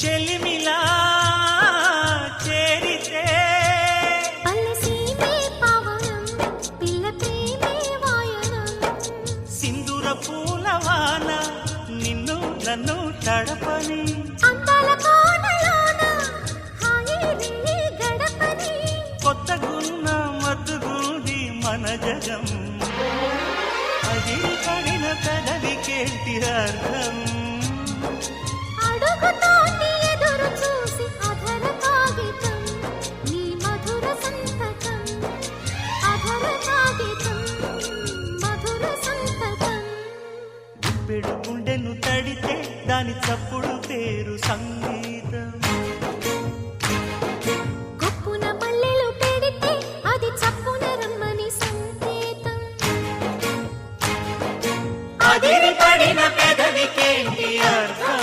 చెలిమిలా చేరితే పల్లెసీమే పావనం పిల్ల ప్రేమే వాయనం సింధూర పూలవాన నిన్ను నన్ను తడపని అందాల కోనలోన హాయి నీ గడపని కొత్తగున్న మత్తుగుంది మన జగం అది పడిన పెదవికేంటి అర్థం అడుగుతోటి ఎదురు చూసి అధర కాగితం నీ మధుర సంతకం అధర కాగితం మధుర సంతకం గుప్పెడు గుండెను తడితే దాని చప్పుడు పేరు సంగీతం కొప్పున మల్లెలు పెడితే అది చప్పున రమ్మని సంకేతం అదిరి పడిన పెదవికేంటి అర్థం